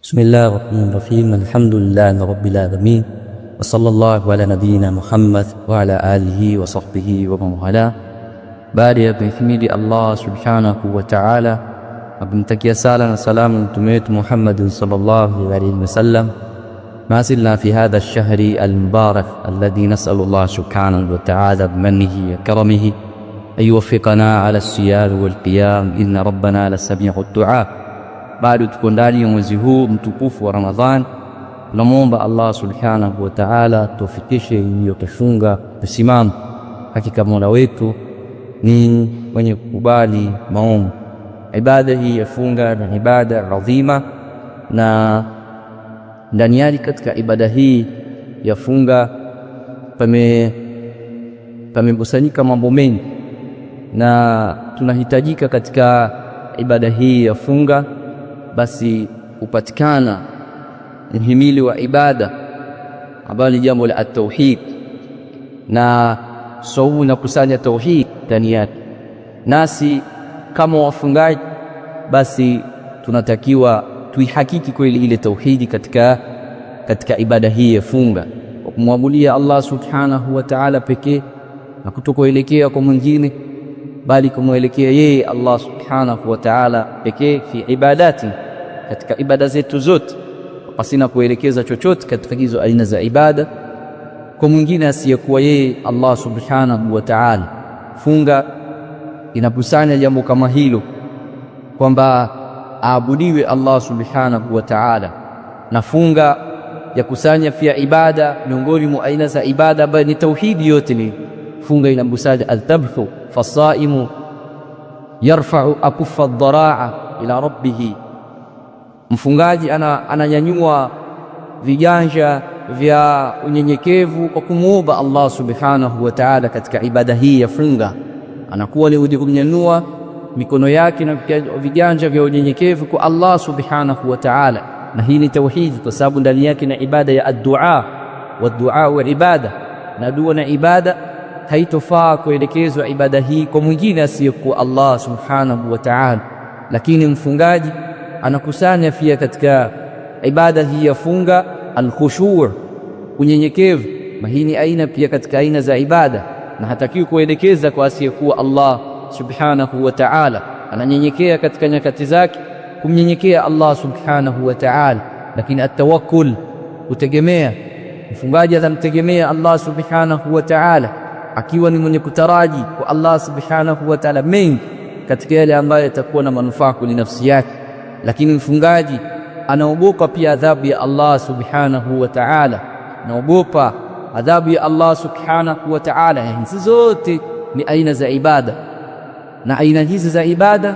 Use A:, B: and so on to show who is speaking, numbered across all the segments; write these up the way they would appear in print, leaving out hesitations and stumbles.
A: بسم الله الرحمن الرحيم. الحمد لله رب العالمين، وصلى الله على نبينا محمد وعلى آله وصحبه ومن والاه. Baada ya kumhimidi Allah subhanahu wa ta'ala na kumtakia sala na salamu mtume wetu Muhammad sallallahu alayhi wasallam, ma zilna fi hadha ash-shahri al-mubarak alladhi nas'alu Allah subhanahu wa ta'ala bimannihi wa karamihi an yuwaffiqana ala as-siyam wal qiyam inna rabbana lasami'u ad-du'a. Bado tuko ndani ya mwezi huu mtukufu wa Ramadhan. Tunamuomba Allah subhanahu wa ta'ala tufikishe hiyo kufunga tusimama. Hakika Mola wetu ni mwenye kukubali maombi. Ibada hii ya funga ni ibada adhima, na ndani yake katika ibada hii ya funga pamekusanyika mambo mengi, na tunahitajika katika ibada hii ya funga basi upatikana mhimili wa ibada ambalo ni jambo la tauhid, na saumu na kusanya tauhid ndani yake. Nasi kama wafungaji basi tunatakiwa tuihakiki kweli ile tauhidi katika ibada hii ya funga, kwa kumwabudia Allah subhanahu wa ta'ala pekee na kutokuelekea kwa mwingine, bali kumwelekea yeye Allah subhanahu wa ta'ala pekee fi ibadati, katika ibada zetu zote, pasina kuelekeza chochote katika hizo aina za ibada kwa mwingine asiyekuwa yeye Allah subhanahu wa ta'ala. Funga inakusanya jambo kama hilo, kwamba aabudiwe Allah subhanahu wa ta'ala, na funga ya kusanya pia ibada miongoni mwa aina za ibada ambayo ni tauhidi yote. Ni funga inakusanya al-dhabhu fasaimu yarfa'u akuffa ad-dara'a ila rabbih. Mfungaji ananyanyua viganja vya unyenyekevu kwa kumuomba Allah subhanahu wa ta'ala katika ibada hii ya funga. Anakuwa ni kunyanyua mikono yake na viganja vya unyenyekevu kwa Allah subhanahu wa ta'ala, na hii ni tauhid, kwa sababu ndani yake na ibada ya ad-du'a wa ad-du'a wa ibada, na dua na ibada haitofaa kuelekezwa ibada hii kwa mwingine asiyekuwa Allah subhanahu wa ta'ala. Lakini mfungaji anakusanya pia katika ibada hii ya funga al-khushu', unyenyekevu. Hii ni aina pia katika aina za ibada, na hatakiwi kuelekeza kwa asiyekuwa Allah subhanahu wa ta'ala. Ananyenyekea katika nyakati zake kumnyenyekea Allah subhanahu wa ta'ala, lakini atawakkul, kutegemea. Mfungaji atamtegemea Allah subhanahu wa ta'ala akiwa ni mwenye kutaraji kwa Allah subhanahu wa ta'ala mengi katika yale ambayo yatakuwa na manufaa kwa nafsi yake. Lakini mfungaji anaogopa pia adhabu ya Allah subhanahu wa ta'ala, anaogopa adhabu ya Allah subhanahu wa ta'ala. Hizi zote ni aina za ibada, na aina hizi za ibada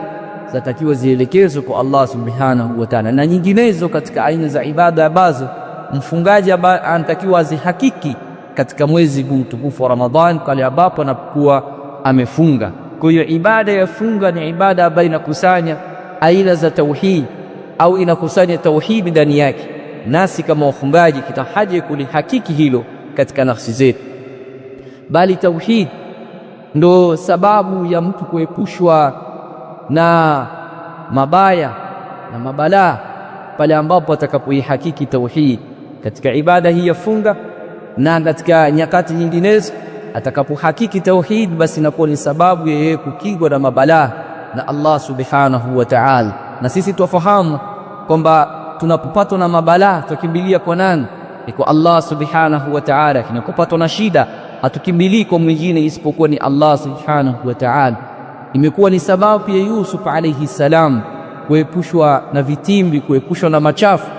A: zatakiwa zielekezwe kwa Allah subhanahu wa ta'ala, na nyinginezo katika aina za ibada ambazo mfungaji anatakiwa azihakiki katika mwezi huu mtukufu wa Ramadhan pale ambapo anapokuwa amefunga. Kwa hiyo ibada ya funga ni ibada ambayo inakusanya aina za tauhid au inakusanya tauhid ndani yake, nasi kama wafungaji kitahaje kulihakiki hilo katika nafsi zetu. Bali tauhid ndo sababu ya mtu kuepushwa na mabaya na mabalaa pale ambapo atakapoihakiki tauhid katika ibada hii ya funga, na katika nyakati nyinginezo atakapohakiki tauhid, basi inakuwa ni sababu ya yeye kukingwa na mabalaa na Allah subhanahu wa ta'ala. Na sisi tufahamu kwamba tunapopatwa na mabalaa tukimbilia kwa nani? Ni kwa Allah subhanahu wa ta'ala. Tunapopatwa na shida hatukimbilii kwa mwingine isipokuwa ni Allah subhanahu wa ta'ala. Imekuwa ni sababu ya Yusuf alayhi salam kuepushwa na vitimbi, kuepushwa na machafu,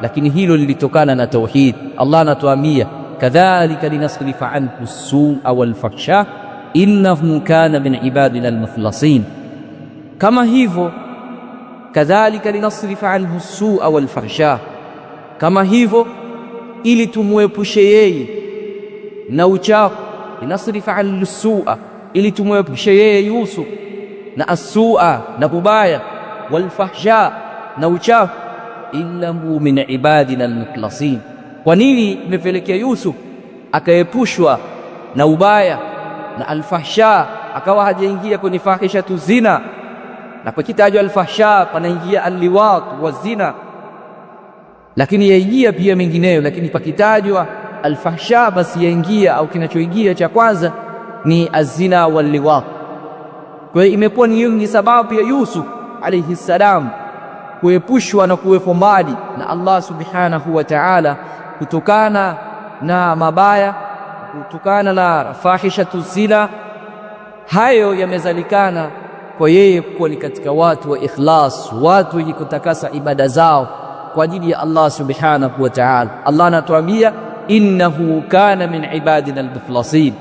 A: lakini hilo lilitokana na tauhid. Allah anatuambia kadhalika linasrifa anhu as-su'a wal fahsha innahu kana min ibadina al-mukhlasin. Kama hivyo kadhalika linasrifa anhu as-su'a wal fahsha, kama hivyo ili tumwepushe yeye na uchafu. Linasrifa anhu as-su'a, ili tumwepushe yeye Yusuf na as-su'a na kubaya, wal fahsha na uchafu, innahu min ibadina al-mukhlasin. Kwa nini imepelekea Yusuf akaepushwa na ubaya na al-fahsha, akawa hajaingia kwenye fahishatu zina? Na kwa kitajwa al-fahsha panaingia al-liwat wa zina, lakini yaingia pia mengineyo, lakini pakitajwa alfahsha basi yaingia, au kinachoingia cha kwanza ni azina wal liwat. Kwa hiyo imekuwa ni sababu ya Yusuf alayhi salam kuepushwa na kuwepo mbali na Allah subhanahu wa ta'ala kutokana na mabaya, kutokana na fahishatu zina. Hayo yamezalikana kwa yeye kuwa ni katika watu wa ikhlas, watu wenye kutakasa ibada zao kwa ajili ya Allah subhanahu wa ta'ala. Allah anatuambia innahu kana min ibadina al-mukhlasin,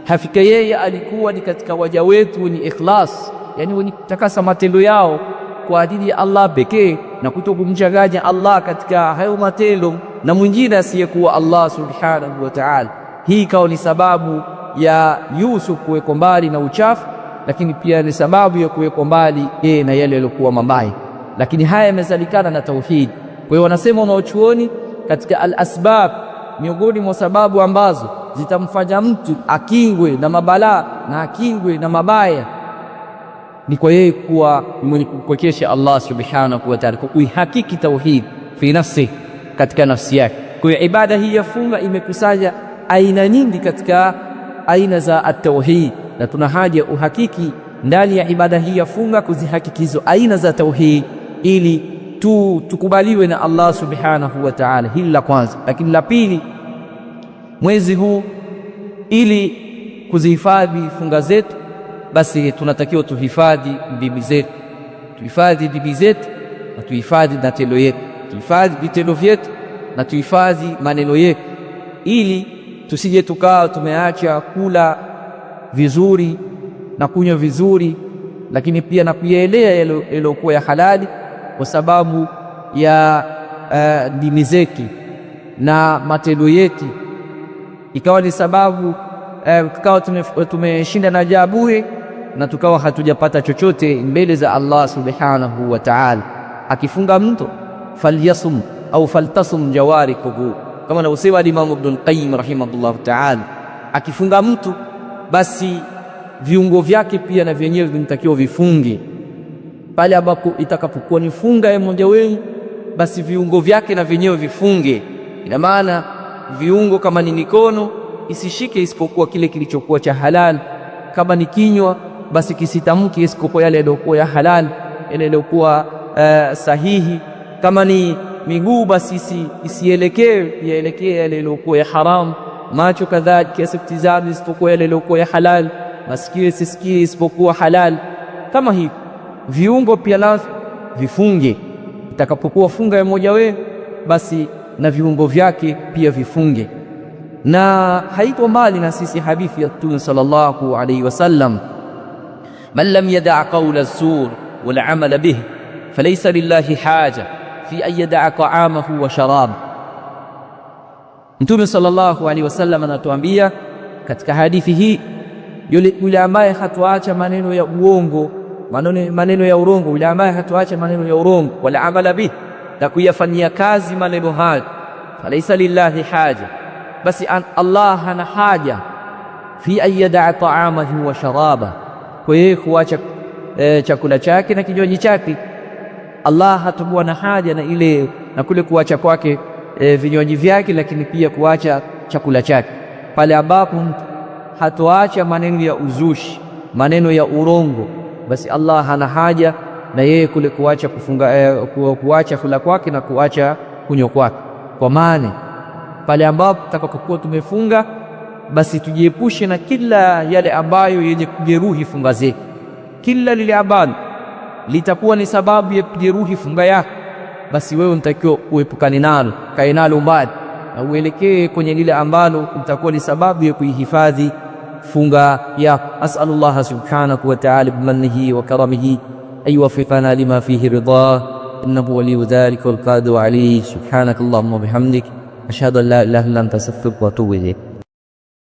A: hakika yeye alikuwa ni katika waja wetu wenye ikhlas, yani wenye kutakasa matendo yao kwa ajili ya Allah pekee na kutokumchanganya Allah katika hayo matendo na mwingine asiyekuwa Allah subhanahu wa ta'ala. Hii ikawa ni sababu ya Yusuf kuwekwa mbali na uchafu, lakini pia ni sababu ya kuwekwa mbali yeye na yale yaliokuwa mabaya. Lakini haya yamezalikana na tauhid. Kwa hiyo wanasema wanaochuoni katika al-asbab, miongoni mwa sababu ambazo zitamfanya mtu akingwe na mabalaa na akingwe na mabaya ni kwa yeye kuwa mwenye kupwekesha Allah subhanahu wa ta'ala, kwa kuihakiki tauhid fi nafsi, katika nafsi yake. Kwa hiyo ibada hii ya funga imekusanya aina nyingi katika aina za at-tauhid, na tuna haja uhakiki ndani ya ibada hii ya funga, kuzihakiki hizo aina za tauhid ili tukubaliwe na Allah subhanahu wa ta'ala. Hili la kwanza. Lakini la pili, mwezi huu ili kuzihifadhi funga zetu, basi tunatakiwa tuhifadhi ndimi zetu, tuhifadhi ndimi zetu na tuhifadhi matendo yetu, tuhifadhi vitendo vyetu na tuhifadhi maneno yetu, ili tusije tukawa tumeacha kula vizuri na kunywa vizuri, lakini pia na kuyaelea yaliyokuwa ya halali kwa sababu ya dini zetu na matendo yetu, ikawa ni sababu tukawa tumeshinda na jaburi na tukawa hatujapata chochote mbele za Allah subhanahu wa ta'ala. Akifunga mtu falyasum au faltasum jawarikuhu, kama anavyosema Imam Ibn al-Qayyim rahimahullah ta'ala, akifunga mtu basi viungo vyake pia na vyenyewe vinatakiwa vifunge. Pale ambapo itakapokuwa ni funga ya mmoja wenu, basi viungo vyake na vyenyewe vifunge. Ina maana viungo kama ni mikono isishike isipokuwa kile kilichokuwa cha halal, kama ni kinywa basi kisitamki isipokuwa yale yaliyokuwa ya halal, yale yaliyokuwa sahihi. Kama ni miguu basi isielekee yale yaliyokuwa ya haram. Macho kadhalika yasitizame isipokuwa yale yaliyokuwa ya halal. Masikio isisikie isipokuwa halal. Kama hivi viungo pia lazima vifunge. Itakapokuwa funga ya mmoja wenu, basi na viungo vyake pia vifunge. Na haiko mbali na sisi hadithi ya Mtume sallallahu alayhi wasallam, man lam yada' qawla az-zur wal 'amala bihi falaysa lillahi haja fi an yada'a ta'amahu wa sharabahu. Mtume sallallahu alayhi wasallam anatuambia katika hadithi hii, yule ambaye hatuacha maneno ya uongo, maneno ya urongo, yule ambaye hatuacha maneno ya urongo wal 'amala bihi, na kuyafanyia kazi maneno hayo, falaysa lillahi haja, basi Allah hana haja fi an yada'a ta'amahu wa sharaba, kwa yeye kuacha chakula chake na kinywaji chake. Allah hatakuwa na haja na ile na kule kuacha kwake vinywaji vyake, lakini pia kuacha chakula chake. Pale ambapo hatoacha maneno ya uzushi, maneno ya urongo, basi Allah hana haja na yeye kule kuacha kuacha kula kwake na kuacha kunywa kwake. Kwa maana pale ambapo tutakapokuwa tumefunga, basi tujiepushe na kila yale ambayo yenye kujeruhi funga zetu. Kila lile ambalo litakuwa ni sababu ya kujeruhi funga yako, basi wewe unatakiwa uepukane nalo, kae nalo mbali, na uelekee kwenye lile ambalo litakuwa ni sababu ya kuihifadhi funga yako. As'alullah subhanahu wa ta'ala bimannihi wa karamihi ay yuwaffiqana lima fihi ridah, innahu waliyyu dhalika wal qadiru alayhi. Subhanakallahumma wa bihamdik, ashhadu an la ilaha illa anta astaghfiruka wa atubu ilayk.